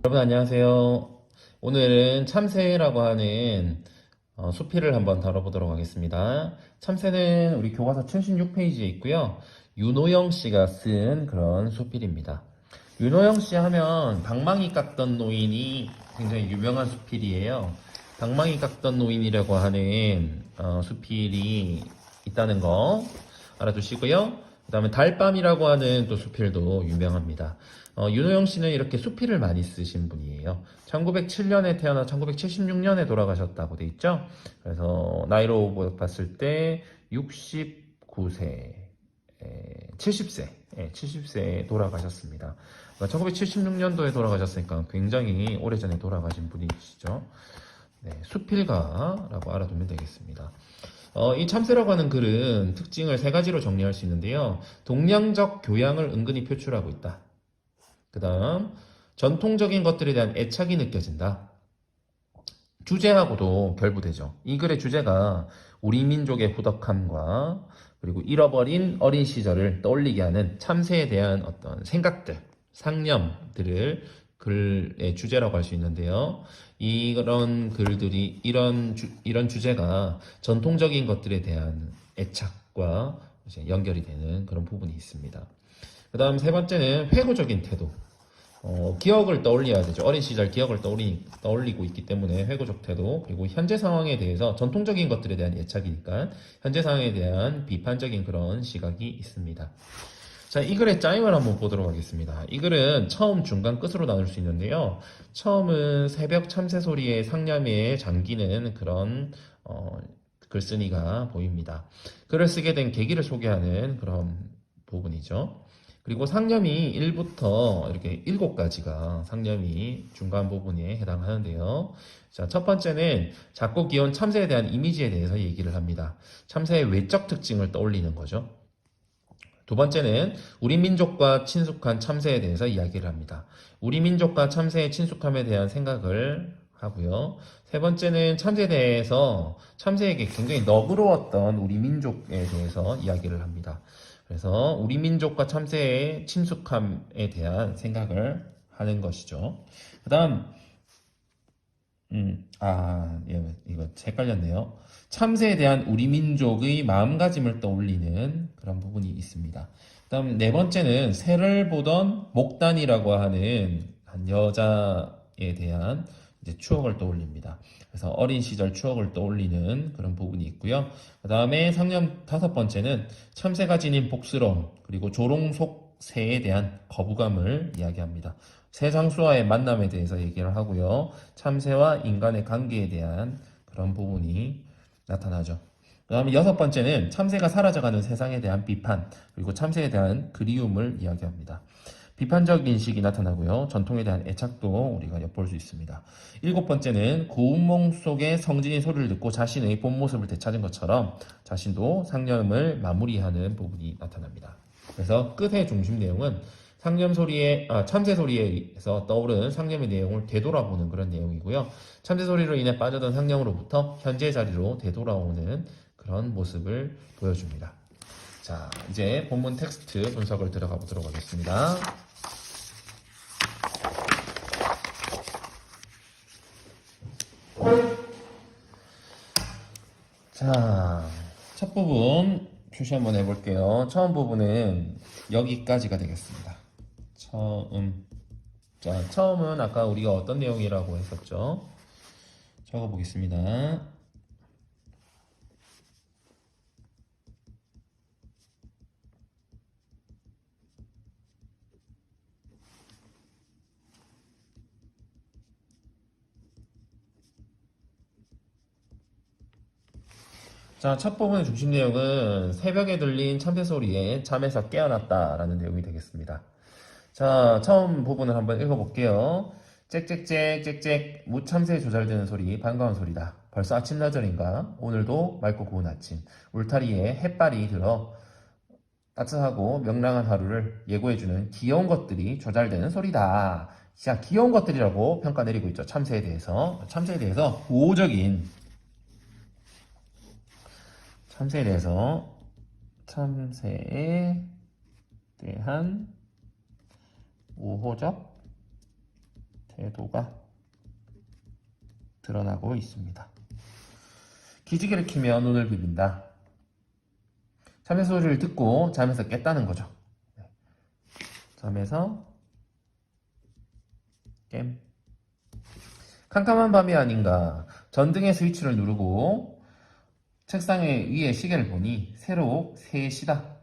여러분 안녕하세요. 오늘은 참새라고 하는 수필을 한번 다뤄보도록 하겠습니다. 참새는 우리 교과서 76페이지에 있고요. 윤호영 씨가 쓴 그런 수필입니다. 윤호영 씨 하면 방망이 깎던 노인이 굉장히 유명한 수필이에요. 방망이 깎던 노인이라고 하는 수필이 있다는 거 알아두시고요. 그 다음에 달밤이라고 하는 또 수필도 유명합니다. 윤호영 씨는 이렇게 수필을 많이 쓰신 분이에요. 1907년에 태어나 1976년에 돌아가셨다고 돼 있죠. 그래서 나이로 봤을 때 69세, 70세, 70세에 돌아가셨습니다. 1976년도에 돌아가셨으니까 굉장히 오래전에 돌아가신 분이시죠. 네, 수필가라고 알아두면 되겠습니다. 이 참새라고 하는 글은 특징을 세 가지로 정리할 수 있는데요. 동양적 교양을 은근히 표출하고 있다. 그 다음, 전통적인 것들에 대한 애착이 느껴진다. 주제하고도 결부되죠. 이 글의 주제가 우리 민족의 후덕함과 그리고 잃어버린 어린 시절을 떠올리게 하는 참새에 대한 어떤 생각들, 상념들을 글의 주제라고 할 수 있는데요. 이런 글들이, 이런 주제가 전통적인 것들에 대한 애착과 이제 연결이 되는 그런 부분이 있습니다. 그 다음 세 번째는 회고적인 태도. 기억을 떠올려야 되죠. 어린 시절 기억을 떠올리고 있기 때문에 회고적 태도, 그리고 현재 상황에 대해서 전통적인 것들에 대한 애착이니까 현재 상황에 대한 비판적인 그런 시각이 있습니다. 자, 이 글의 짜임을 한번 보도록 하겠습니다. 이 글은 처음, 중간, 끝으로 나눌 수 있는데요. 처음은 새벽 참새 소리에 상념에 잠기는 그런 글쓴이가 보입니다. 글을 쓰게 된 계기를 소개하는 그런 부분이죠. 그리고 상념이 1부터 이렇게 7가지가 상념이 중간 부분에 해당하는데요. 자, 첫 번째는 작고 귀여운 참새에 대한 이미지에 대해서 얘기를 합니다. 참새의 외적 특징을 떠올리는 거죠. 두 번째는 우리 민족과 친숙한 참새에 대해서 이야기를 합니다. 우리 민족과 참새의 친숙함에 대한 생각을 하고요. 세 번째는 참새에 대해서 참새에게 굉장히 너그러웠던 우리 민족에 대해서 이야기를 합니다. 그래서 우리 민족과 참새의 친숙함에 대한 생각을 하는 것이죠. 그 다음, 예, 이거 헷갈렸네요. 참새에 대한 우리 민족의 마음가짐을 떠올리는 그런 부분이 있습니다. 그다음 네 번째는 새를 보던 목단이라고 하는 한 여자에 대한 이제 추억을 떠올립니다. 그래서 어린 시절 추억을 떠올리는 그런 부분이 있고요. 그다음에 상념 다섯 번째는 참새가 지닌 복스러움 그리고 조롱속 새에 대한 거부감을 이야기합니다. 새 장수와의 만남에 대해서 얘기를 하고요. 참새와 인간의 관계에 대한 그런 부분이 나타나죠. 그 다음에 여섯 번째는 참새가 사라져가는 세상에 대한 비판, 그리고 참새에 대한 그리움을 이야기합니다. 비판적 인식이 나타나고요. 전통에 대한 애착도 우리가 엿볼 수 있습니다. 일곱 번째는 고운 몸 속에 성진이 소리를 듣고 자신의 본 모습을 되찾은 것처럼 자신도 상념을 마무리하는 부분이 나타납니다. 그래서 끝의 중심 내용은 참새 소리에서 떠오르는 상념의 내용을 되돌아보는 그런 내용이고요. 참새 소리로 인해 빠져든 상념으로부터 현재 자리로 되돌아오는 그런 모습을 보여줍니다. 자, 이제 본문 텍스트 분석을 들어가 보도록 하겠습니다. 자, 첫 부분 표시 한번 해볼게요. 처음 부분은 여기까지가 되겠습니다. 자, 처음은 아까 우리가 어떤 내용이라고 했었죠? 적어보겠습니다. 자, 첫 부분의 중심 내용은 새벽에 들린 참새 소리에 잠에서 깨어났다라는 내용이 되겠습니다. 자, 처음 부분을 한번 읽어볼게요. 짹짹짹 짹짹 무참새 조잘되는 소리 반가운 소리다. 벌써 아침나절인가? 오늘도 맑고 고운 아침. 울타리에 햇발이 들어 따뜻하고 명랑한 하루를 예고해주는 귀여운 것들이 조잘되는 소리다. 자, 귀여운 것들이라고 평가 내리고 있죠. 참새에 대해서. 참새에 대해서 참새에 대한 우호적 태도가 드러나고 있습니다. 기지개를 키며 눈을 비빈다. 참새 소리를 듣고 잠에서 깼다는 거죠. 잠에서 깸. 캄캄한 밤이 아닌가. 전등의 스위치를 누르고 책상 위에 시계를 보니 새로 3시다.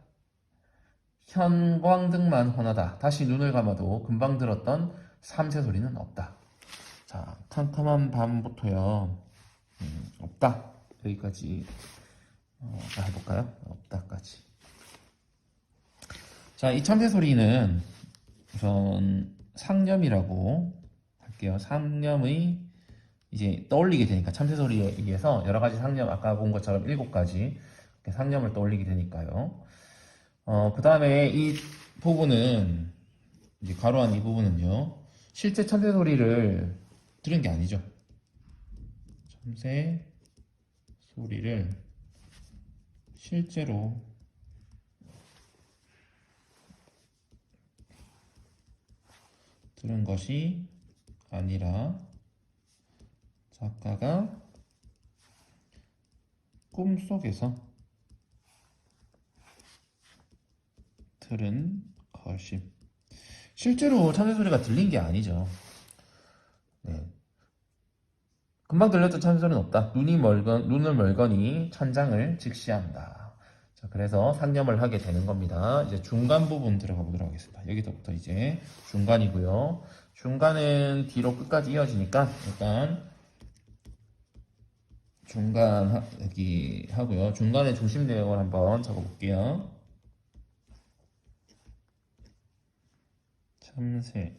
형광등만 환하다. 다시 눈을 감아도 금방 들었던 참새 소리는 없다. 자, 캄캄한 밤부터요. 없다. 여기까지 해볼까요? 없다까지. 자, 이 참새 소리는 우선 상념이라고 할게요. 상념의 이제 떠올리게 되니까 참새 소리에 의해서 여러 가지 상념, 아까 본 것처럼 7가지 상념을 떠올리게 되니까요. 그 다음에 이 부분은 이제 가로한 이 부분은요. 실제 참새 소리를 들은 게 아니죠. 참새 소리를 실제로 들은 것이 아니라 작가가 꿈속에서 들은 것임. 실제로 참새 소리가 들린 게 아니죠. 네. 금방 들렸던 참새 소리는 없다. 눈을 멀거니 천장을 직시한다. 자, 그래서 상념을 하게 되는 겁니다. 이제 중간 부분 들어가 보도록 하겠습니다. 여기서부터 이제 중간이고요. 중간은 뒤로 끝까지 이어지니까 일단 중간 여기 하고요. 중간의 중심 내용을 한번 적어볼게요.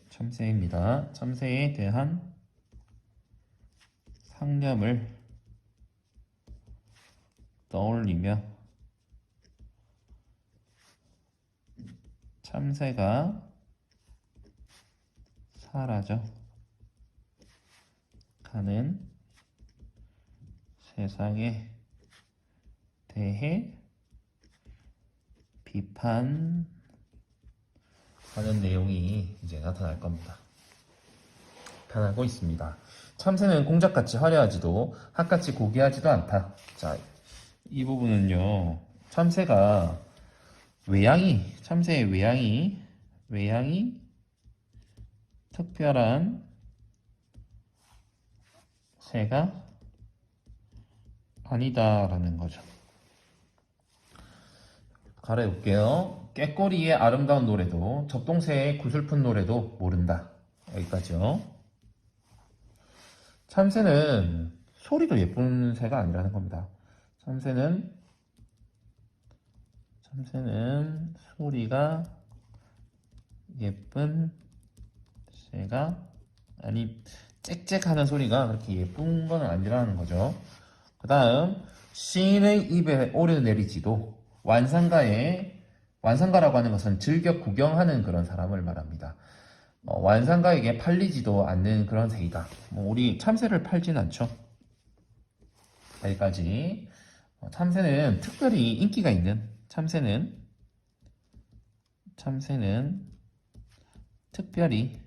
참새입니다. 참새에 대한 상념을 떠올리며 참새가 사라져 가는 세상에 대해 비판하는 내용이 이제 나타날 겁니다. 비판하고 있습니다. 참새는 공작같이 화려하지도 핫같이 고귀하지도 않다. 자, 이 부분은요. 참새의 외양이 특별한 새가 아니다라는 거죠. 가려볼게요. 꾀꼬리의 아름다운 노래도 접동새의 구슬픈 노래도 모른다. 여기까지요. 참새는 소리도 예쁜 새가 아니라는 겁니다. 참새는 소리가 예쁜 새가 짹짹하는 소리가 그렇게 예쁜 건 아니라는 거죠. 그 다음 시인의 입에 오르내리지도 완상가라고 하는 것은 즐겨 구경하는 그런 사람을 말합니다. 완상가에게 팔리지도 않는 그런 새이다. 우리 참새를 팔진 않죠. 여기까지. 참새는 특별히 인기가 있는 참새는 특별히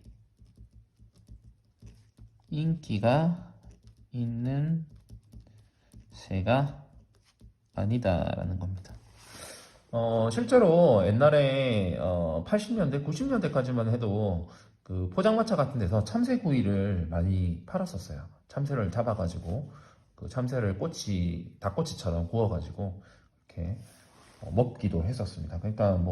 인기가 있는 새가 아니다라는 겁니다. 실제로 옛날에 80년대, 90년대까지만 해도 그 포장마차 같은 데서 참새구이를 많이 팔았었어요. 참새를 잡아가지고 그 참새를 닭꼬치처럼 구워가지고 이렇게 먹기도 했었습니다. 그러니까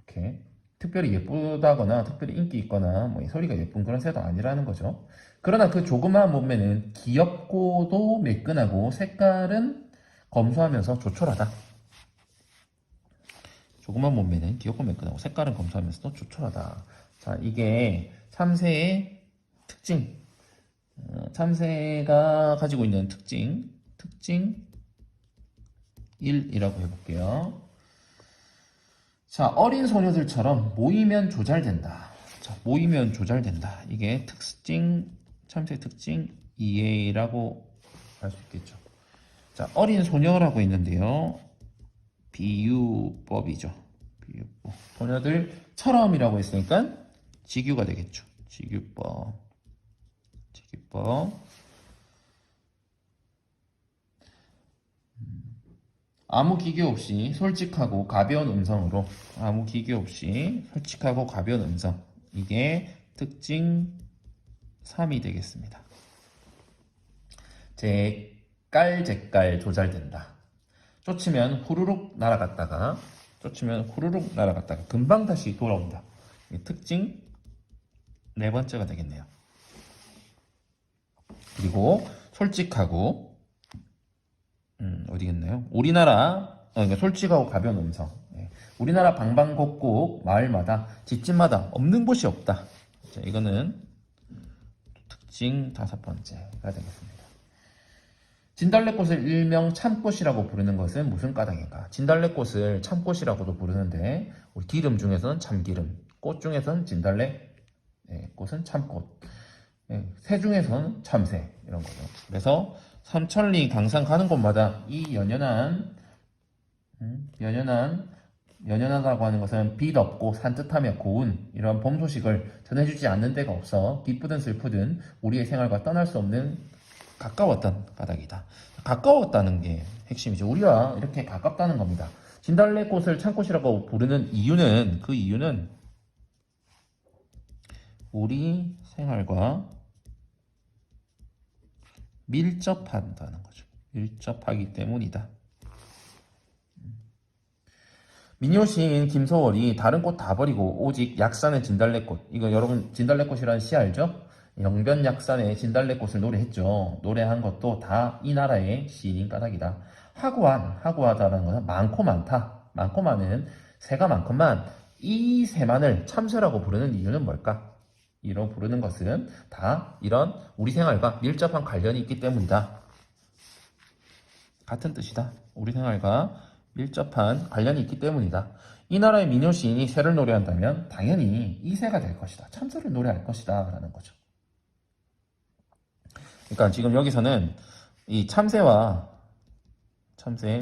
이렇게 특별히 예쁘다거나 특별히 인기 있거나 소리가 예쁜 그런 새도 아니라는 거죠. 그러나 그 조그마한 몸매는 귀엽고도 매끈하고 색깔은 검소하면서 조촐하다. 조그만 몸매는 귀엽고 매끈하고 색깔은 검소하면서도 조촐하다. 자, 이게 참새의 특징. 참새가 가지고 있는 특징 1이라고 해볼게요. 자, 어린 소녀들처럼 모이면 조잘된다. 자, 모이면 조잘된다. 이게 참새 특징 2라고 할 수 있겠죠. 자, 어린 소녀라고 있는데요. 비유법이죠. 비유법. 소녀들처럼이라고 했으니까 직유가 되겠죠. 직유법. 기법. 아무 기교 없이 솔직하고 가벼운 음성으로, 아무 기교 없이 솔직하고 가벼운 음성, 이게 특징 3이 되겠습니다. 제깔 조잘된다. 쫓으면 후루룩 날아갔다가 금방 다시 돌아온다. 특징 네 번째가 되겠네요. 그리고 솔직하고 어디겠나요? 그러니까 솔직하고 가벼운 음성. 우리나라 방방곡곡 마을마다 집집마다 없는 곳이 없다. 자, 이거는 특징 5번째가 되겠습니다. 진달래꽃을 일명 참꽃이라고 부르는 것은 무슨 까닭인가? 진달래꽃을 참꽃이라고도 부르는데 우리 기름 중에서는 참기름, 꽃 중에서는 진달래, 꽃은 참꽃, 새 중에서는 참새 이런 거죠. 그래서 삼천리 강산 가는 곳마다 이 연연하다고 하는 것은 빛 없고 산뜻하며 고운 이러한 봄 소식을 전해주지 않는 데가 없어 기쁘든 슬프든 우리의 생활과 떠날 수 없는 가까웠던 까닭이다. 가까웠다는 게 핵심이죠. 우리와 이렇게 가깝다는 겁니다. 진달래꽃을 참꽃이라고 부르는 이유는, 그 이유는 우리 생활과 밀접한다는 거죠. 밀접하기 때문이다. 민요 시인 김소월이 다른 꽃 다 버리고 오직 약산의 진달래꽃, 이거 여러분 진달래꽃이라는 시 알죠? 영변약산의 진달래꽃을 노래했죠. 노래한 것도 다 이 나라의 시인인 까닭이다. 하구하다라는 것은 많고 많다. 많고 많은 새가 많건만 이 새만을 참새라고 부르는 이유는 뭘까? 이로 부르는 것은 다 이런 우리 생활과 밀접한 관련이 있기 때문이다. 같은 뜻이다. 우리 생활과 밀접한 관련이 있기 때문이다. 이 나라의 민요 시인이 새를 노래한다면 당연히 이 새가 될 것이다. 참새를 노래할 것이다. 라는 거죠. 그러니까 지금 여기서는 이 참새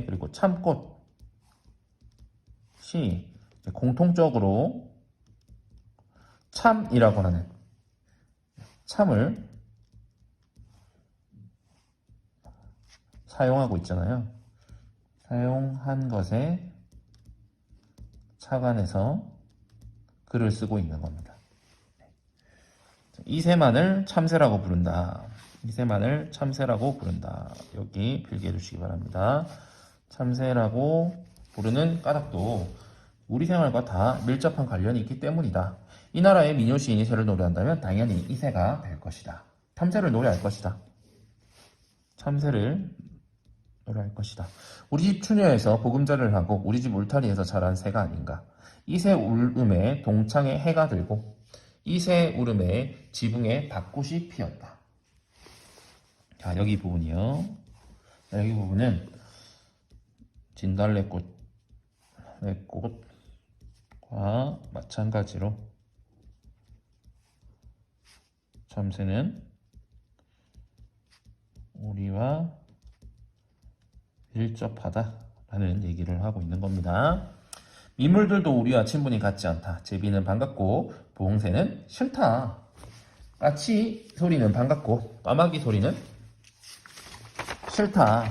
그리고 참꽃이 공통적으로 참이라고 하는 참을 사용하고 있잖아요. 사용한 것에 착안해서 글을 쓰고 있는 겁니다. 이 새만을 참새라고 부른다. 이 새만을 참새라고 부른다. 여기 필기해 주시기 바랍니다. 참새라고 부르는 까닭도 우리 생활과 다 밀접한 관련이 있기 때문이다. 이 나라의 민요 시인이 새를 노래한다면 당연히 이 새가 될 것이다. 참새를 노래할 것이다. 참새를 노래할 것이다. 우리 집 추녀에서 보금자리를 하고 우리 집 울타리에서 자란 새가 아닌가. 이 새 울음에 동창에 해가 들고 이 새 울음에 지붕에 벚꽃이 피었다. 자, 여기 부분이요. 여기 부분은 진달래꽃과 마찬가지로 참새는 우리와 밀접하다라는 얘기를 하고 있는 겁니다. 미물들도 우리와 친분이 같지 않다. 제비는 반갑고 보홍새는 싫다. 까치 소리는 반갑고 까마귀 소리는 싫다.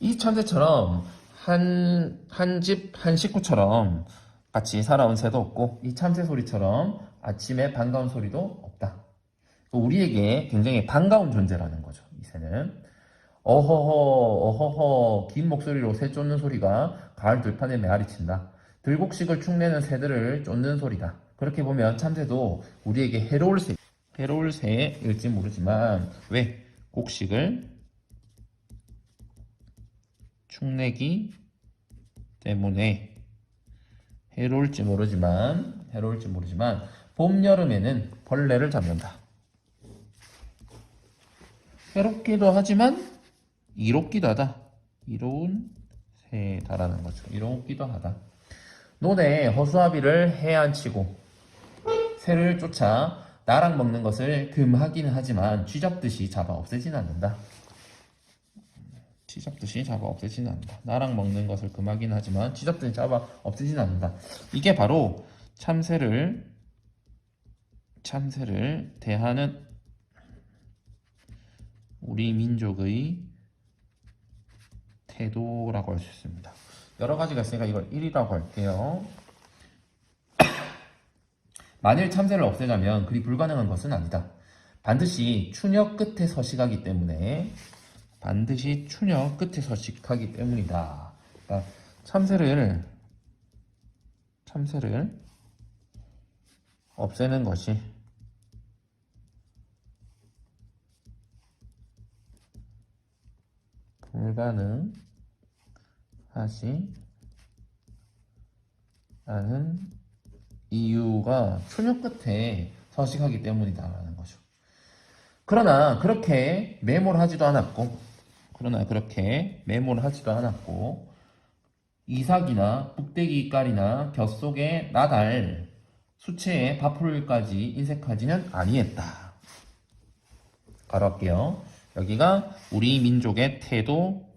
이 참새처럼 한 집 한 식구처럼 같이 살아온 새도 없고 이 참새 소리처럼 아침에 반가운 소리도 없다. 우리에게 굉장히 반가운 존재라는 거죠. 이 새는 어허허 긴 목소리로 새 쫓는 소리가 가을 들판에 메아리친다. 들곡식을 축내는 새들을 쫓는 소리다. 그렇게 보면 참새도 우리에게 해로울 새일지 모르지만 왜? 곡식을 축내기 때문에 해로울지 모르지만 봄, 여름에는 벌레를 잡는다. 해롭기도 하지만 이롭기도 하다. 이로운 새다라는 거죠. 이롭기도 하다. 논에 허수아비를 해안치고 새를 쫓아 나락 먹는 것을 금하기는 하지만 쥐잡듯이 잡아 없애지는 않는다. 쥐잡듯이 잡아 없애지는 않는다. 나락 먹는 것을 금하기는 하지만 쥐잡듯이 잡아 없애지는 않는다. 이게 바로 참새를 참새를 대하는 우리 민족의 태도라고 할 수 있습니다. 여러 가지가 있으니까 이걸 1이라고 할게요. 만일 참새를 없애자면 그리 불가능한 것은 아니다. 반드시 추녀 끝에 서식하기 때문에 서식하기 때문이다. 그러니까 참새를 없애는 것이 불가능하지 않은 이유가 추녀 끝에 서식하기 때문이다라는 거죠. 그러나 그렇게 매몰하지도 않았고 이삭이나 북대기깔이나 겹속의 나달 수채에 밥풀까지 인색하지는 아니했다. 가로할게요. 여기가 우리 민족의 태도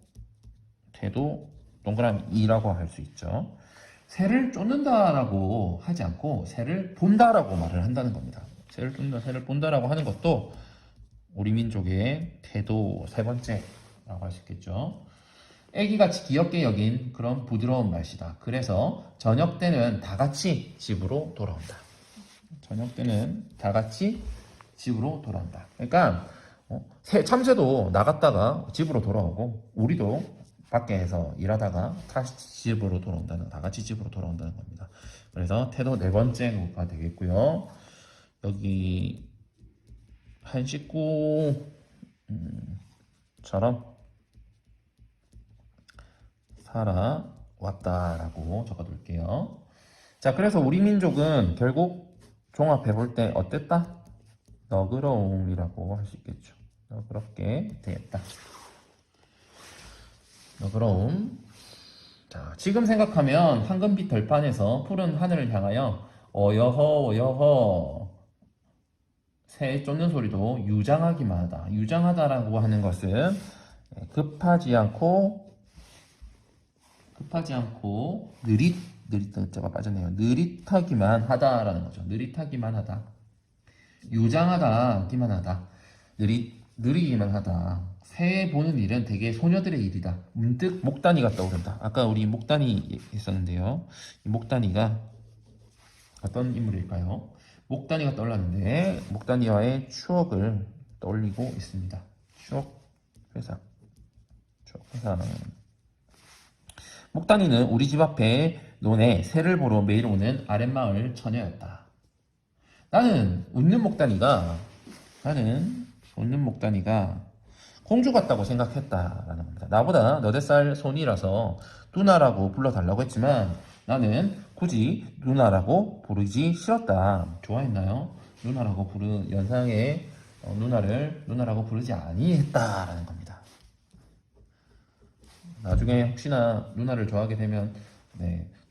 동그라미 2라고 할 수 있죠. 새를 쫓는다라고 하지 않고 새를 본다라고 말을 한다는 겁니다. 새를 쫓는다, 새를 본다라고 하는 것도 우리 민족의 태도 세 번째라고 할 수 있겠죠. 애기같이 귀엽게 여긴 그런 부드러운 말씨다. 그래서 저녁 때는 다 같이 집으로 돌아온다. 그러니까 참새도 나갔다가 집으로 돌아오고 우리도 밖에서 일하다가 다시 집으로 돌아온다는, 다 같이 집으로 돌아온다는 겁니다. 그래서 태도 네 번째가 되겠고요. 여기 한 식구처럼 살아왔다라고 적어둘게요. 자, 그래서 우리 민족은 결국 종합해 볼 때 어땠다? 너그러움이라고 할 수 있겠죠. 너그럽게 되었다. 너그러움. 자, 지금 생각하면 황금빛 들판에서 푸른 하늘을 향하여 어여허 새 쫓는 소리도 유장하기만 하다. 유장하다라고 하는 것은 급하지 않고 느릿자가 빠졌네요. 느릿하기만 하다라는 거죠. 느릿하기만 하다. 유장하다기만 하다. 느리기만 하다. 새 보는 일은 되게 소녀들의 일이다. 문득 목단이가 떠오른다. 아까 우리 목단이 있었는데요. 이 목단이가 어떤 인물일까요? 목단이가 떠올랐는데 목단이와의 추억을 떠올리고 있습니다. 추억 회상. 목단이는 우리 집 앞에 논에 새를 보러 매일 오는 아랫마을 처녀였다. 나는 웃는 목단이가 공주 같다고 생각했다라는 겁니다. 나보다 너댓 살 손이라서 누나라고 불러달라고 했지만 나는 굳이 누나라고 부르기 싫었다. 좋아했나요? 연상의 누나를 누나라고 부르지 아니했다라는 겁니다. 나중에 혹시나 누나를 좋아하게 되면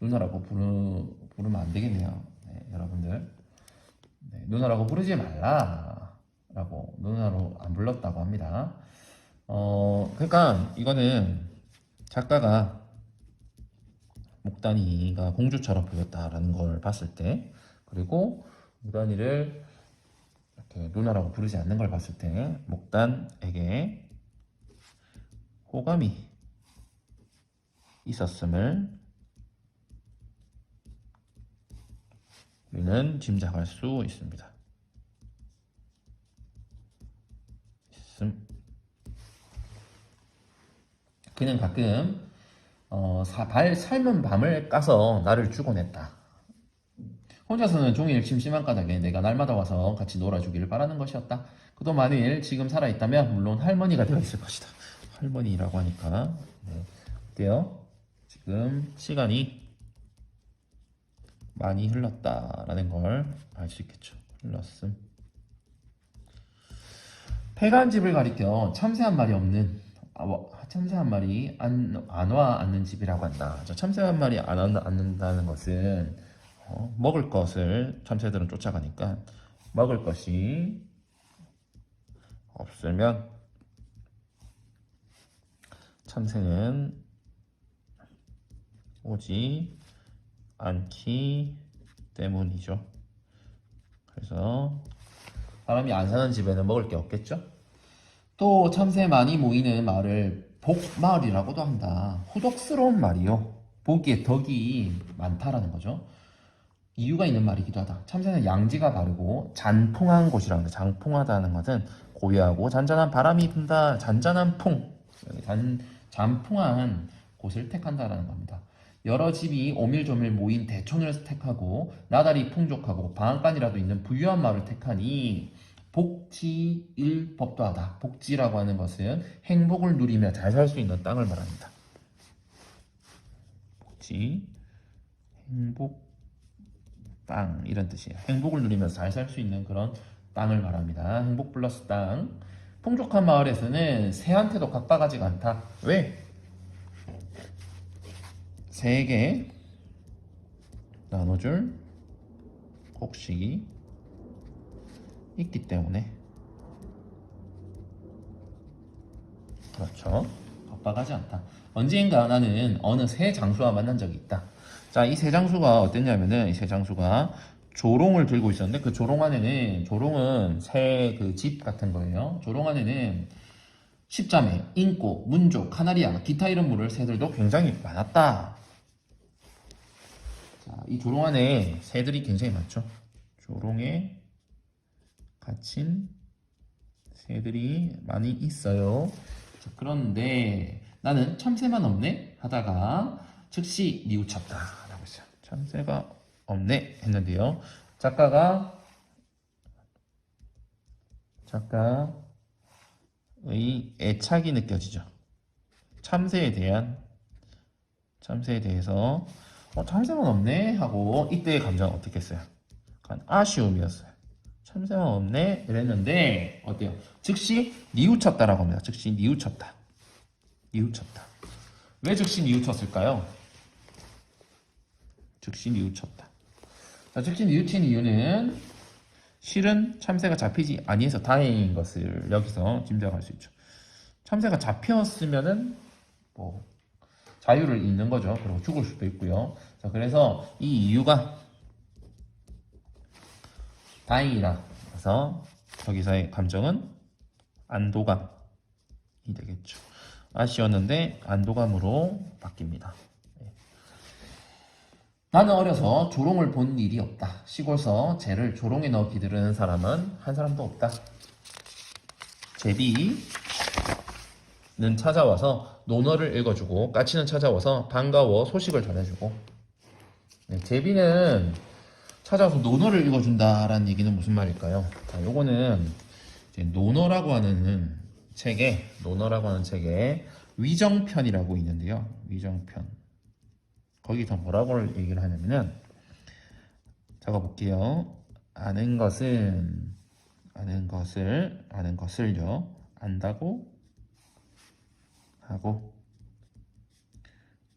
누나라고 부르면 안 되겠네요. 여러분들. 누나라고 부르지 말라라고 누나로 안 불렀다고 합니다. 그러니까 이거는 작가가 목단이가 공주처럼 보였다라는 걸 봤을 때, 그리고 목단이를 이렇게 누나라고 부르지 않는 걸 봤을 때 목단에게 호감이 있었음을 우리는 짐작할 수 있습니다. 그는 가끔 삶은 밤을 까서 나를 주곤 했다. 혼자서는 종일 심심한 까닭에 내가 날마다 와서 같이 놀아주기를 바라는 것이었다. 그도 만일 지금 살아있다면 물론 할머니가 되어 있을 것이다. 할머니라고 하니까 어때요? 지금 시간이 많이 흘렀다라는 걸 알 수 있겠죠. 흘렀음. 폐간 집을 가리켜 참새 한 마리 안 와 앉는 집이라고 한다. 참새 한 마리 안 앉는다는 것은 먹을 것을 참새들은 쫓아가니까 먹을 것이 없으면 참새는 오지 않기 때문이죠. 그래서 사람이 안 사는 집에는 먹을 게 없겠죠? 또 참새 많이 모이는 마을을 복마을이라고도 한다. 호독스러운 말이요. 보기에 덕이 많다라는 거죠. 이유가 있는 말이기도 하다. 참새는 양지가 바르고 잔풍한 곳이라는 거. 잔풍하다는 것은 고요하고 잔잔한 바람이 분다. 잔잔한 풍. 잔풍한 곳을 택한다라는 겁니다. 여러 집이 오밀조밀 모인 대촌을 택하고 나달이 풍족하고 방앗간이라도 있는 부유한 마을을 택하니 복지일 법도하다. 복지라고 하는 것은 행복을 누리며 잘 살 수 있는 땅을 말합니다. 복지, 행복, 땅 이런 뜻이에요. 행복을 누리면서 잘 살 수 있는 그런 땅을 말합니다. 행복 플러스 땅. 풍족한 마을에서는 새한테도 각박하지가 않다. 왜? 새에게 나눠줄 곡식이 있기 때문에. 그렇죠. 각박하지 않다. 언젠가 나는 어느 새 장수와 만난 적이 있다. 자, 이 새 장수가 어땠냐면은 이 새 장수가 조롱을 들고 있었는데 그 조롱 안에는 조롱은 새 그 집 같은 거예요. 조롱 안에는 십자매, 인꼬, 문조, 카나리아, 기타 이런 물을 새들도 굉장히 많았다. 자, 이 조롱 안에 새들이 굉장히 많죠. 조롱에 갇힌 새들이 많이 있어요. 자, 그런데 나는 참새만 없네 하다가 즉시 뉘우쳤다 라고 했어요. 참새가 없네 했는데요. 작가의 애착이 느껴지죠. 참새에 대해서 참새만 없네 하고 이때의 감정은 어떻게 했어요? 약간 아쉬움이었어요. 참새만 없네 이랬는데 어때요? 즉시 뉘우쳤다라고 합니다. 즉시 뉘우쳤다. 왜 즉시 뉘우쳤을까요? 즉시 뉘우쳤다. 자, 즉시 뉘우친 이유는 실은 참새가 잡히지 아니해서 다행인 것을 여기서 짐작할 수 있죠. 참새가 잡혔으면은 뭐 자유를 잃는 거죠. 그리고 죽을 수도 있고요. 자, 그래서 이 이유가 다행이다. 그래서 저기서의 감정은 안도감이 되겠죠. 아쉬웠는데 안도감으로 바뀝니다. 나는 어려서 조롱을 본 일이 없다. 시골서 재를 조롱에 넣어 기르는 사람은 한 사람도 없다. 제비는 찾아와서 논어를 읽어주고 까치는 찾아와서 반가워 소식을 전해주고. 제비는 찾아와서 논어를 읽어준다라는 얘기는 무슨 말일까요? 자, 요거는 이제 논어라고 하는 책에 위정편이라고 있는데요. 위정편. 거기서 뭐라고 얘기를 하냐면은 적어볼게요. 아는 것을요. 안다고 하고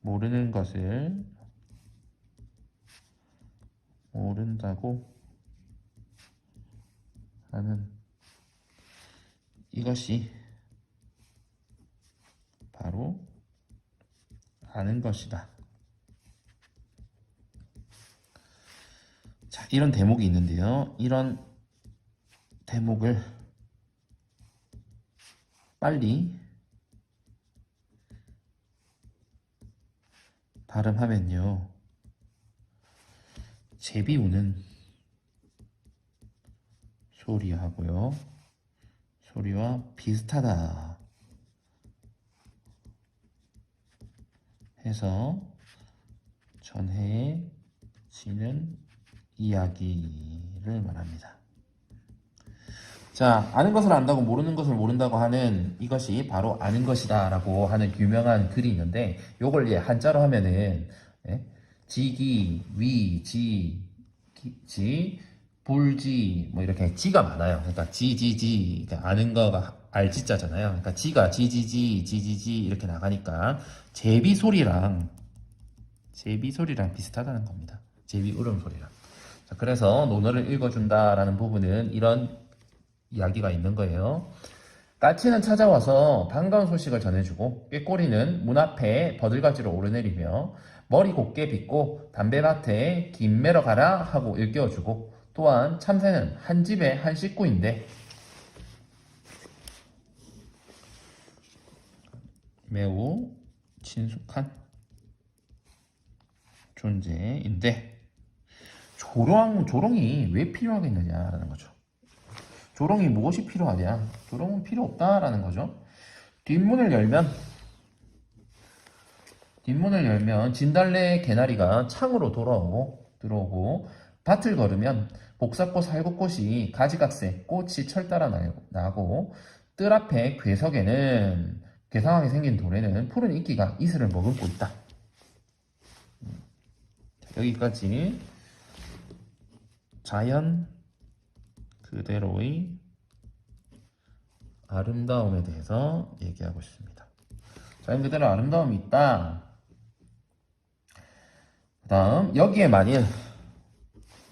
모르는 것을 모른다고 하는 이것이 바로 아는 것이다. 자, 이런 대목이 있는데요. 이런 대목을 빨리 발음하면요. 제비 우는 소리하고요. 소리와 비슷하다 해서 전해지는 이야기를 말합니다. 자, 아는 것을 안다고 모르는 것을 모른다고 하는 이것이 바로 아는 것이다 라고 하는 유명한 글이 있는데 요걸 예, 한자로 하면은 지기, 위, 지, 불지 뭐 이렇게 지가 많아요. 그러니까 지지지 그러니까 아는 거가 알지자잖아요. 그러니까 지가 지지지 이렇게 나가니까 제비 소리랑 비슷하다는 겁니다. 제비 울음소리랑. 자, 그래서 논어를 읽어준다라는 부분은 이런 이야기가 있는 거예요. 까치는 찾아와서 반가운 소식을 전해주고 꾀꼬리는 문 앞에 버들가지로 오르내리며 머리 곱게 빗고 담배밭에 김 매러 가라 하고 일깨워주고 또한 참새는 한 집의 한 식구인데 매우 친숙한 존재인데 조롱이 왜 필요하겠느냐라는 거죠. 조롱이 무엇이 필요하냐? 조롱은 필요 없다라는 거죠. 뒷문을 열면 진달래 개나리가 창으로 들어오고 밭을 걸으면 복사꽃 살구꽃이 가지각색 꽃이 철따라 나고 뜰 앞에 괴상하게 생긴 돌에는 푸른 이끼가 이슬을 머금고 있다. 여기까지 자연 그대로의 아름다움에 대해서 얘기하고 있습니다. 자연 그대로 아름다움이 있다. 그 다음 여기에 만일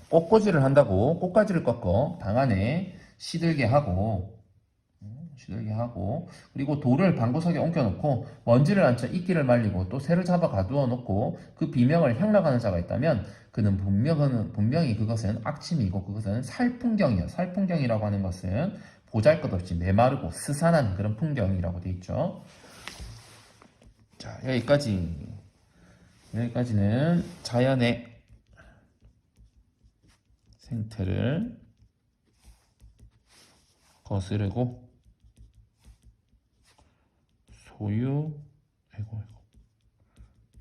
꽃꽂이를 한다고 꽃가지를 꺾어 방 안에 시들게 하고 그리고 돌을 방구석에 옮겨놓고 먼지를 앉혀 이끼를 말리고 또 새를 잡아 가두어 놓고 그 비명을 향락하는 자가 있다면 그는 분명히 그것은 악취미고 그것은 살풍경이요. 살풍경이라고 하는 것은 보잘것없이 메마르고 스산한 그런 풍경이라고 되어 있죠. 자, 여기까지는 자연의 생태를 거스르고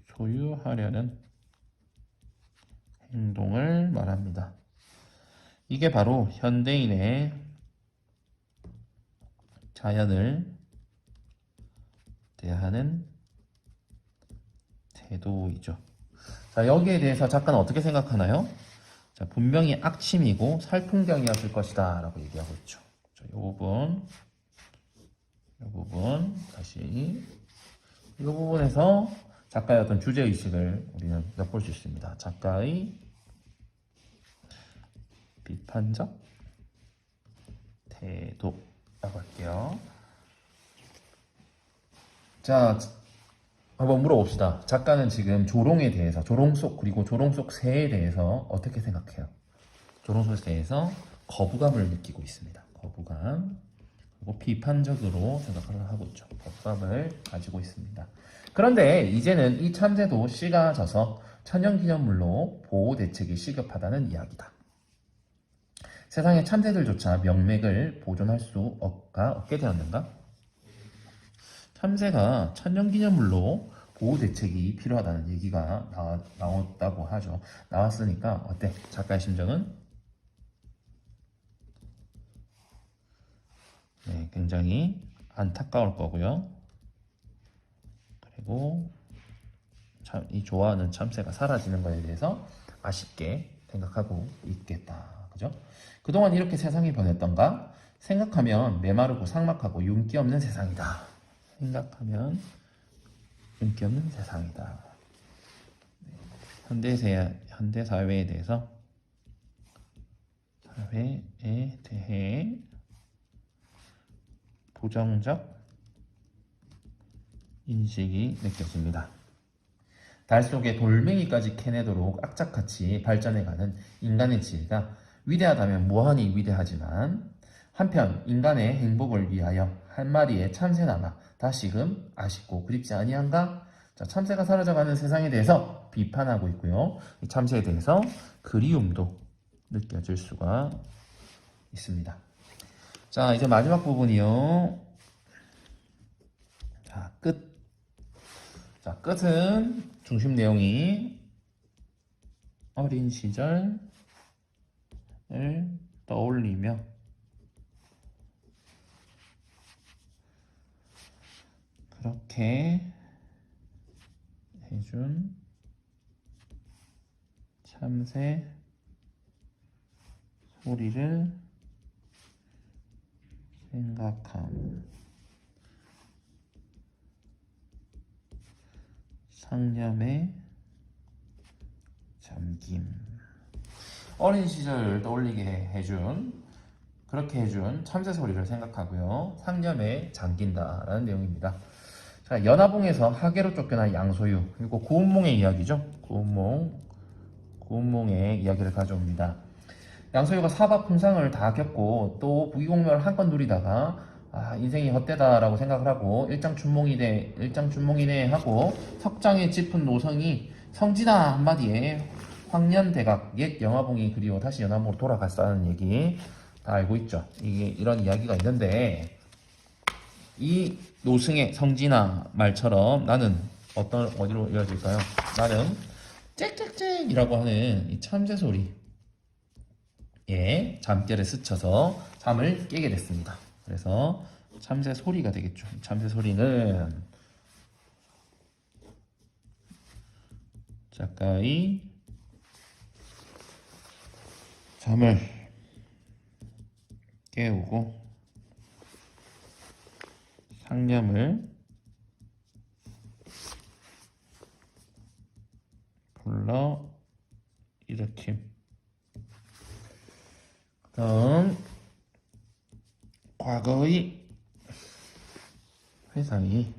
소유하려는 행동을 말합니다. 이게 바로 현대인의 자연을 대하는 태도이죠. 자, 여기에 대해서 작가는 어떻게 생각하나요? 자, 분명히 악취미고 살풍경이었을 것이다 라고 얘기하고 있죠. 자, 이 부분 다시 이 부분에서 작가의 어떤 주제의식을 우리는 엿볼 수 있습니다. 작가의 비판적 태도라고 할게요. 자, 한번 물어봅시다. 작가는 지금 조롱에 대해서, 그리고 조롱 속 새에 대해서 어떻게 생각해요? 조롱 속 새에서 거부감을 느끼고 있습니다. 거부감. 그리고 비판적으로 생각을 하고 있죠. 거부감을 가지고 있습니다. 그런데 이제는 이 참새도 씨가 져서 천연기념물로 보호대책이 시급하다는 이야기다. 세상의 참새들조차 명맥을 보존할 수가 없게 되었는가? 참새가 천연기념물로 보호대책이 필요하다는 얘기가 나왔다고 하죠. 나왔으니까 어때? 작가의 심정은? 네, 굉장히 안타까울 거고요. 그리고 이 좋아하는 참새가 사라지는 것에 대해서 아쉽게 생각하고 있겠다. 그죠? 그동안 이렇게 세상이 변했던가? 생각하면 메마르고 삭막하고 윤기 없는 세상이다. 현대 사회에 대해 부정적 인식이 느껴집니다. 달 속에 돌멩이까지 캐내도록 악착같이 발전해가는 인간의 지혜가 위대하다면 무한히 위대하지만 한편 인간의 행복을 위하여 한 마리의 참새나마 다시금 아쉽고 그립지 아니한가? 자, 참새가 사라져가는 세상에 대해서 비판하고 있고요. 이 참새에 대해서 그리움도 느껴질 수가 있습니다. 자, 이제 마지막 부분이요. 자, 끝. 자, 끝은 중심 내용이 어린 시절을 떠올리며 그렇게 해준 참새 소리를 생각함. 상념에 잠김. 어린 시절을 떠올리게 그렇게 해준 참새 소리를 생각하고요. 상념에 잠긴다라는 내용입니다. 자, 연화봉에서 하계로 쫓겨난 양소유, 그리고 고운몽의 이야기죠. 고운몽의 이야기를 가져옵니다. 양서유가 사바풍상을 다 겪고 또 부귀공명을 한껏 누리다가 인생이 헛되다라고 생각을 하고 일장춘몽이네 하고 석장에 짚은 노성이 성진아 한마디에 황년대각 옛 영화봉이 그리워 다시 연암으로 돌아갔다는 얘기 다 알고 있죠. 이게 이런 이야기가 있는데 이 노승의 성진아 말처럼 나는 어디로 이어질까요? 나는 짹짹짹이라고 하는 이 참새 소리에 잠결에 스쳐서 잠을 깨게 됐습니다. 그래서 참새 소리가 되겠죠. 참새 소리는 작가의 잠을 깨우고 상념을 불러 일으킴. 다음 과거의 회사의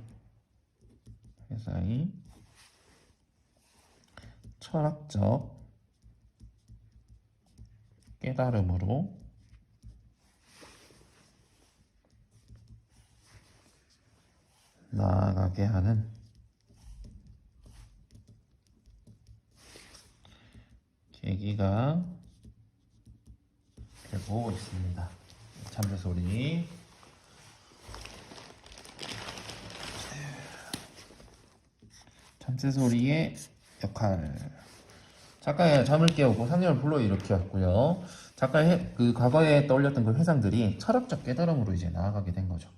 철학적 깨달음으로 나아가게 하는 계기가 되고 있습니다. 참새 소리. 참새 소리의 역할. 작가의 잠을 깨우고 상념을 불러일으켰고요. 작가의 그 과거에 떠올렸던 그 회상들이 철학적 깨달음으로 이제 나아가게 된 거죠.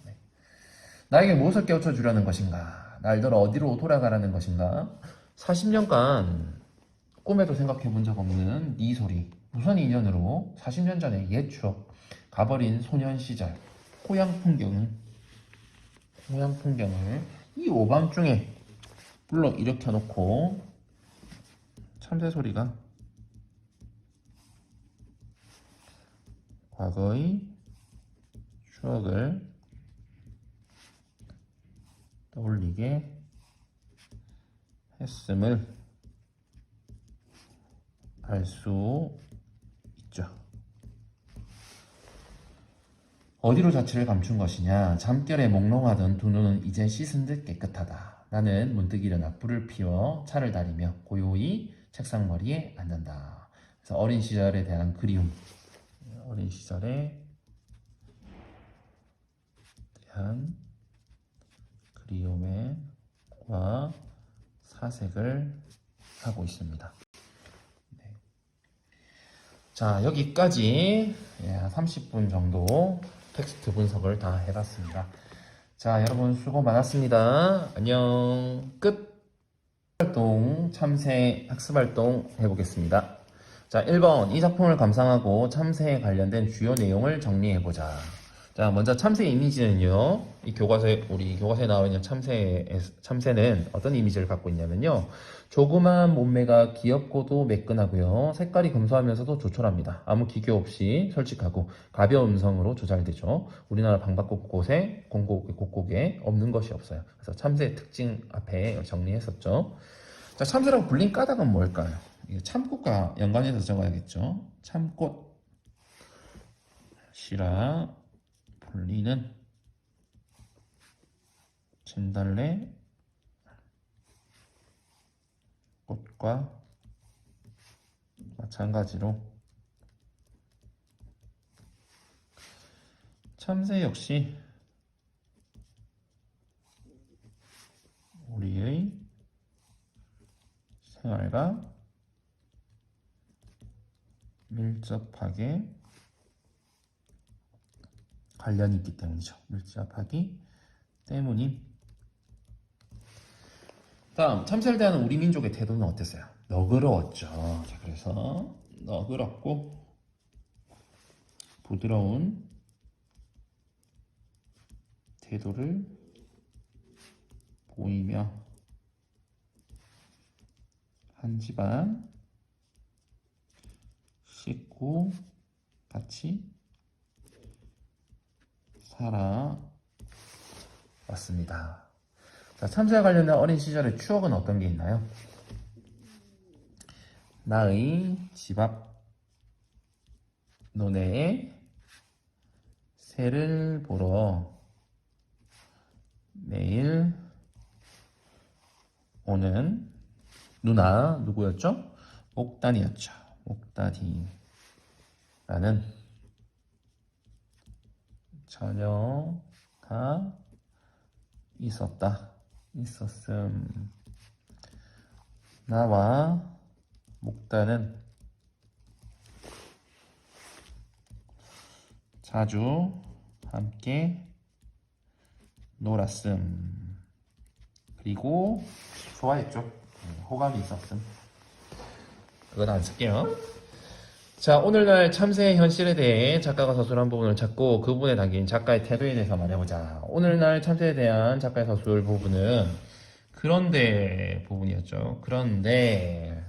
네. 나에게 무엇을 깨우쳐 주려는 것인가? 날더러 어디로 돌아가라는 것인가? 40년간 꿈에도 생각해 본 적 없는 네 소리. 무선 인연으로 40년 전의 옛 추억, 가버린 소년 시절, 고향 풍경을 이 오밤중에 불러 일으켜놓고 참새 소리가 과거의 추억을 떠올리게 했음을 알 수 있죠. 어디로 자취를 감춘 것이냐? 잠결에 몽롱하던 두 눈은 이제 씻은 듯 깨끗하다. 나는 문득 일어나 불을 피워 차를 다리며 고요히 책상머리에 앉는다. 그래서 어린 시절에 대한 그리움, 어린 시절에 대한 그리움과 사색을 하고 있습니다. 자, 여기까지 30분 정도 텍스트 분석을 다 해봤습니다. 자, 여러분 수고 많았습니다. 안녕. 끝. 활동, 참새 학습활동 해보겠습니다. 자, 1번. 이 작품을 감상하고 참새에 관련된 주요 내용을 정리해보자. 자, 먼저 참새 이미지는요, 우리 교과서에 나와 있는 참새는 어떤 이미지를 갖고 있냐면요, 조그마한 몸매가 귀엽고도 매끈하고요, 색깔이 금소하면서도 조촐합니다. 아무 기교 없이 솔직하고 가벼운 음성으로 조잘되죠. 우리나라 방방곡 곳곳에 곳곳에 없는 것이 없어요. 그래서 참새의 특징 앞에 정리했었죠. 자, 참새라고 불린 까닭은 뭘까요? 참꽃과 연관해서 적어야겠죠. 참꽃이라 불리는 진달래 꽃과 마찬가지로 참새 역시 우리의 생활과 밀접하게 관련이 있기 때문이죠. 밀접하기 때문인. 다음, 참새를 대하는 우리 민족의 태도는 어땠어요? 너그러웠죠. 자, 그래서 너그럽고 부드러운 태도를 보이며 한 집안 식구 같이 살아왔습니다. 자, 참새와 관련된 어린 시절의 추억은 어떤 게 있나요? 나의 집 앞 논에 새를 보러 내일 오는 누나 누구였죠? 목다니였죠. 목다니라는 처녀가 있었음. 나와 목다는 자주 함께 놀았음. 그리고 좋아했죠. 호감이 있었음. 그건 안 쓸게요. 자, 오늘날 참새의 현실에 대해 작가가 서술한 부분을 찾고 그 부분에 담긴 작가의 태도에 대해서 말해보자. 오늘날 참새에 대한 작가의 서술 부분은 그런데 부분이었죠. 그런데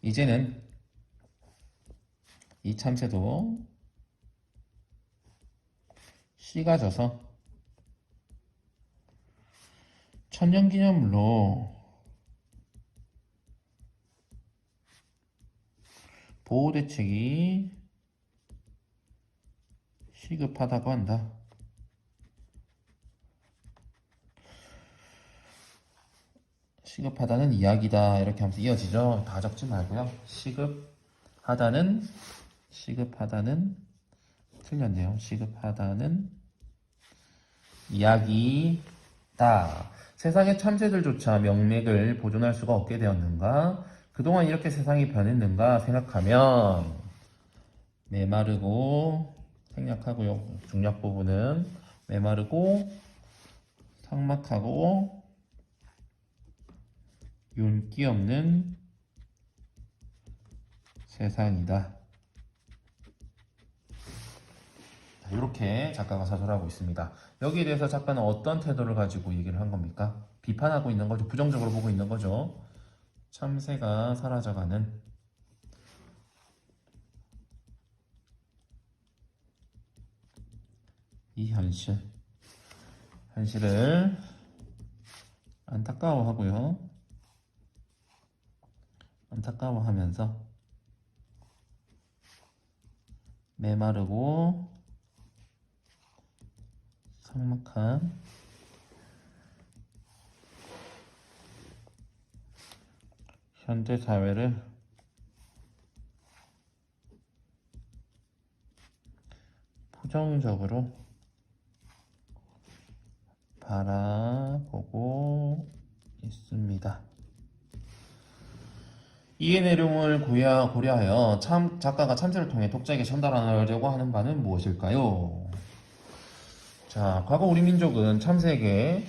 이제는 이 참새도 씨가 져서 천년기념물로 보호대책이 시급하다고 한다. 시급하다는 이야기다. 이렇게 하면서 이어지죠. 다 적지 말고요. 시급하다는 틀렸네요. 시급하다는 이야기다. 세상의 참새들조차 명맥을 보존할 수가 없게 되었는가? 그동안 이렇게 세상이 변했는가 생각하면 메마르고 생략하고요. 중략 부분은 메마르고 삭막하고 윤기 없는 세상이다. 이렇게 작가가 서술하고 있습니다. 여기에 대해서 작가는 어떤 태도를 가지고 얘기를 한 겁니까? 비판하고 있는 거죠. 부정적으로 보고 있는 거죠. 참새가 사라져가는 이 현실을 안타까워하면서 메마르고 삭막한 현대 사회를 부정적으로 바라보고 있습니다. 이해 내용을 고려하여 작가가 참새를 통해 독자에게 전달하려고 하는 바는 무엇일까요? 자, 과거 우리 민족은 참새에게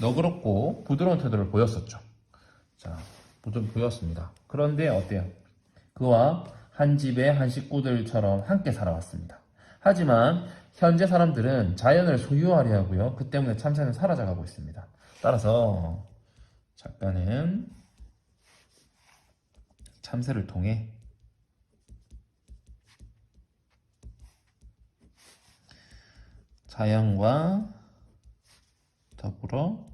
너그럽고 부드러운 태도를 보였었죠. 자, 보였습니다. 그런데 어때요? 그와 한 집의 한 식구들처럼 함께 살아왔습니다. 하지만 현재 사람들은 자연을 소유하려 하고요. 그 때문에 참새는 사라져가고 있습니다. 따라서 작가는 참새를 통해 자연과 더불어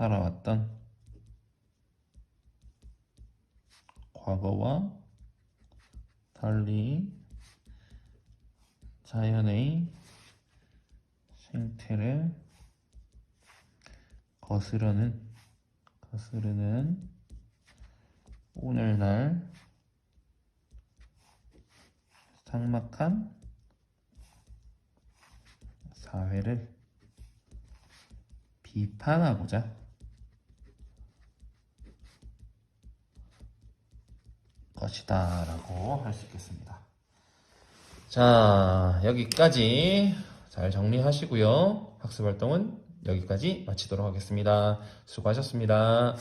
살아왔던 과거와 달리 자연의 생태를 거스르는 오늘날 삭막한 사회를 비판하고자 것이다 라고 할 수 있겠습니다. 자, 여기까지 잘 정리하시고요. 학습활동은 여기까지 마치도록 하겠습니다. 수고하셨습니다.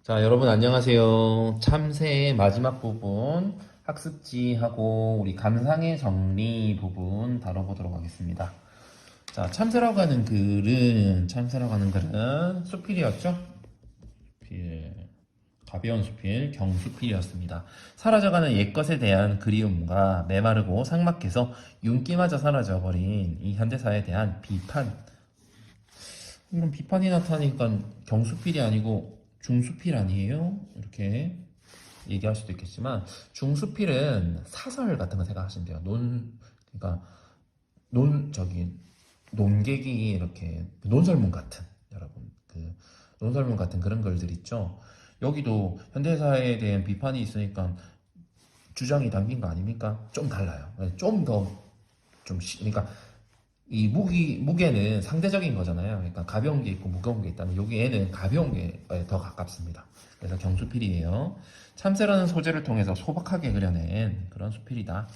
자, 여러분 안녕하세요. 참새의 마지막 부분 학습지하고 우리 감상의 정리 부분 다뤄보도록 하겠습니다. 자, 참새라고 하는 글은 수필이었죠? 가벼운 수필, 경수필이었습니다. 사라져가는 옛것에 대한 그리움과 메마르고 삭막해서 윤기마저 사라져버린 이 현대사에 대한 비판. 이런 비판이 나타나니까 경수필이 아니고 중수필 아니에요? 이렇게 얘기할 수도 있겠지만 중수필은 사설 같은 거 생각하시면 돼요. 그러니까 저기 논객이 이렇게 논설문 같은 여러분 논설문 같은 그런 글들 있죠. 여기도 현대사에 대한 비판이 있으니까 주장이 담긴 거 아닙니까? 좀 달라요. 좀 더 그러니까 이 무게는 상대적인 거잖아요. 그러니까 가벼운 게 있고 무거운 게 있다면 여기에는 가벼운 게 더 가깝습니다. 그래서 경수필이에요. 참새라는 소재를 통해서 소박하게 그려낸 그런 수필이다.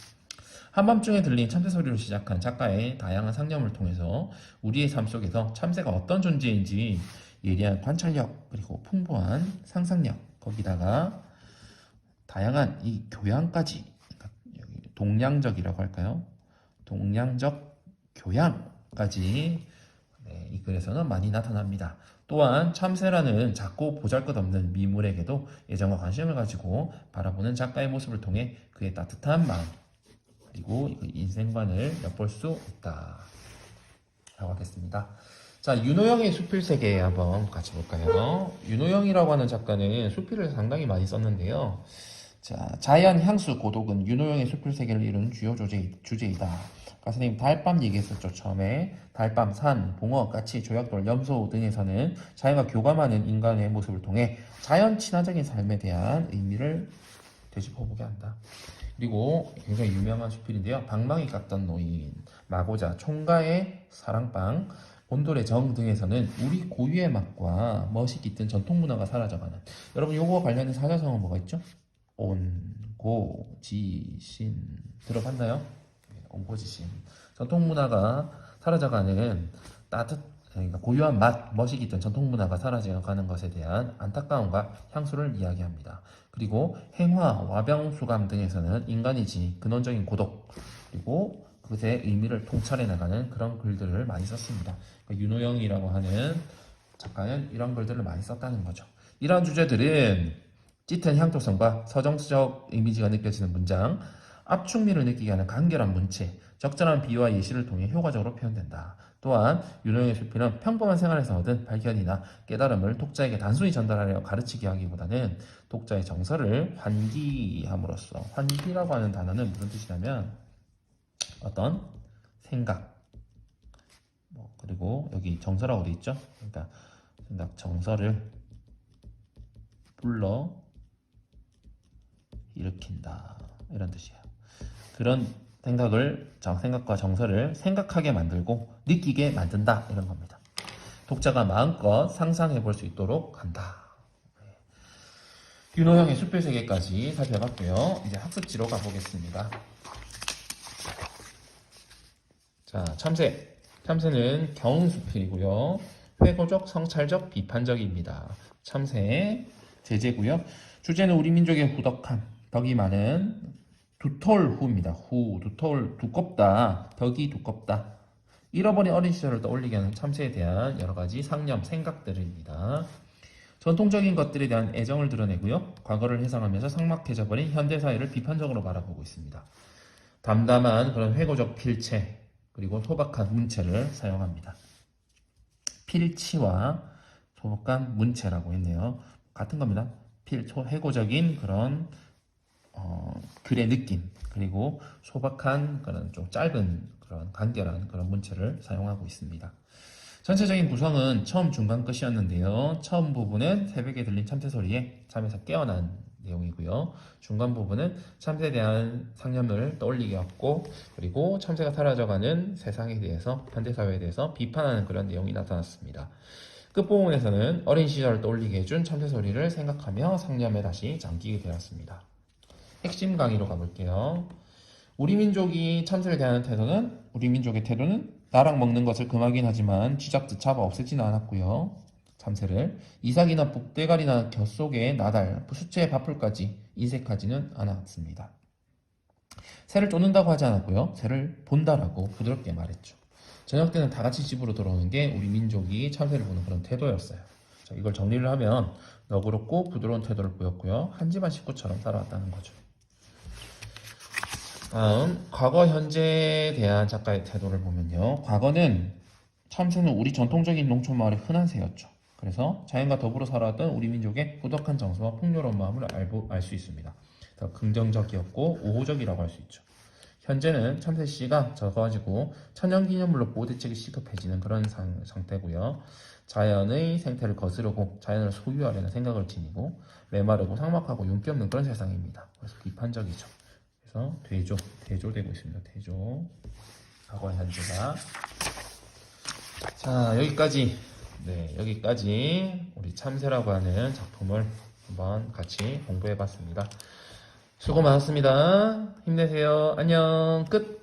한밤중에 들린 참새 소리로 시작한 작가의 다양한 상념을 통해서 우리의 삶 속에서 참새가 어떤 존재인지 예리한 관찰력 그리고 풍부한 상상력 거기다가 다양한 이 교양까지 그러니까 여기 동량적이라고 할까요? 동량적 교양까지 이 글에서는 많이 나타납니다. 또한 참새라는 작고 보잘것없는 미물에게도 애정과 관심을 가지고 바라보는 작가의 모습을 통해 그의 따뜻한 마음 그리고 인생관을 엿볼 수 있다 라고 하겠습니다. 자, 윤호영의 수필세계 한번 같이 볼까요? 윤호영이라고 하는 작가는 수필을 상당히 많이 썼는데요. 자, 자연, 향수, 고독은 윤호영의 수필세계를 이룬 주요 주제이다. 아까 선생님 달밤 얘기했었죠. 처음에 달밤, 산, 봉어, 까치, 조약돌, 염소 등에서는 자연과 교감하는 인간의 모습을 통해 자연 친화적인 삶에 대한 의미를 되짚어보게 한다. 그리고 굉장히 유명한 수필인데요. 방망이 깎던 노인, 마고자, 총가의 사랑방, 곤돌의 정 등에서는 우리 고유의 맛과 멋이 깃든 전통문화가 사라져가는 여러분 요거 관련된 사자성어 뭐가 있죠? 온, 고, 지, 신 들어봤나요? 온고지신 전통문화가 사라져가는 그러니까 고유한 맛, 멋이 깃든 전통문화가 사라져가는 것에 대한 안타까움과 향수를 이야기합니다. 그리고 행화, 와병수감 등에서는 인간이지 근원적인 고독 그리고 그것의 의미를 통찰해 나가는 그런 글들을 많이 썼습니다. 그러니까 윤호영이라고 하는 작가는 이런 글들을 많이 썼다는 거죠. 이러한 주제들은 짙은 향토성과 서정적 이미지가 느껴지는 문장, 압축미를 느끼게 하는 간결한 문체, 적절한 비유와 예시를 통해 효과적으로 표현된다. 또한 윤호영의 수필은 평범한 생활에서 얻은 발견이나 깨달음을 독자에게 단순히 전달하려 가르치게 하기보다는 독자의 정서를 환기함으로써 환기라고 하는 단어는 무슨 뜻이냐면 어떤 생각 그리고 여기 정서라고 되어 있죠. 그러니까 생각 정서를 불러 일으킨다 이런 뜻이에요. 그런 생각과 정서를 생각하게 만들고 느끼게 만든다 이런 겁니다. 독자가 마음껏 상상해 볼 수 있도록 한다. 윤호영의 수필세계까지 살펴봤고요. 이제 학습지로 가보겠습니다. 자, 참새는 경수필이고요. 회고적, 성찰적, 비판적입니다. 참새 제재고요. 주제는 우리 민족의 후덕함, 덕이 많은 두털후입니다. 두껍다, 덕이 두껍다. 잃어버린 어린 시절을 떠올리게 하는 참새에 대한 여러 가지 상념, 생각들입니다. 전통적인 것들에 대한 애정을 드러내고요. 과거를 회상하면서 삭막해져버린 현대사회를 비판적으로 바라보고 있습니다. 담담한 그런 회고적 필체, 그리고 소박한 문체를 사용합니다. 필치와 소박한 문체라고 했네요. 같은 겁니다. 회고적인 그런 글의 느낌 그리고 소박한 그런 좀 짧은 그런 간결한 그런 문체를 사용하고 있습니다. 전체적인 구성은 처음 중간 끝이었는데요. 처음 부분은 새벽에 들린 참새 소리에 잠에서 깨어난 내용이고요. 중간 부분은 참새에 대한 상념을 떠올리게 했고 그리고 참새가 사라져가는 세상에 대해서 현대사회에 대해서 비판하는 그런 내용이 나타났습니다. 끝부분에서는 어린 시절을 떠올리게 해준 참새 소리를 생각하며 상념에 다시 잠기게 되었습니다. 핵심 강의로 가볼게요. 우리 민족의 태도는 나랑 먹는 것을 금하긴 하지만 쥐잡듯 잡아 없애지는 않았고요. 참새를 이삭이나 북대가리나 곁속에 나달, 수채에 밥풀까지 인색하지는 않았습니다. 새를 쫓는다고 하지 않았고요. 새를 본다라고 부드럽게 말했죠. 저녁 때는 다 같이 집으로 돌아오는 게 우리 민족이 참새를 보는 그런 태도였어요. 자, 이걸 정리를 하면 너그럽고 부드러운 태도를 보였고요. 한 집안 식구처럼 살아왔다는 거죠. 다음 과거 현재에 대한 작가의 태도를 보면요. 과거는 참새는 우리 전통적인 농촌 마을의 흔한 새였죠. 그래서 자연과 더불어 살아왔던 우리 민족의 고독한 정서와 풍요로운 마음을 알 수 있습니다. 더 긍정적이었고 우호적이라고 할 수 있죠. 현재는 참새 씨가 져가지고 천연기념물로 보호대책이 시급해지는 그런 상태고요. 자연의 생태를 거스르고 자연을 소유하려는 생각을 지니고 메마르고 삭막하고 윤기 없는 그런 세상입니다. 그래서 비판적이죠. 그래서 대조되고 있습니다. 대조. 과거 현재가. 자, 여기까지. 네, 여기까지 우리 참새라고 하는 작품을 한번 같이 공부해 봤습니다. 수고 많았습니다. 힘내세요. 안녕. 끝.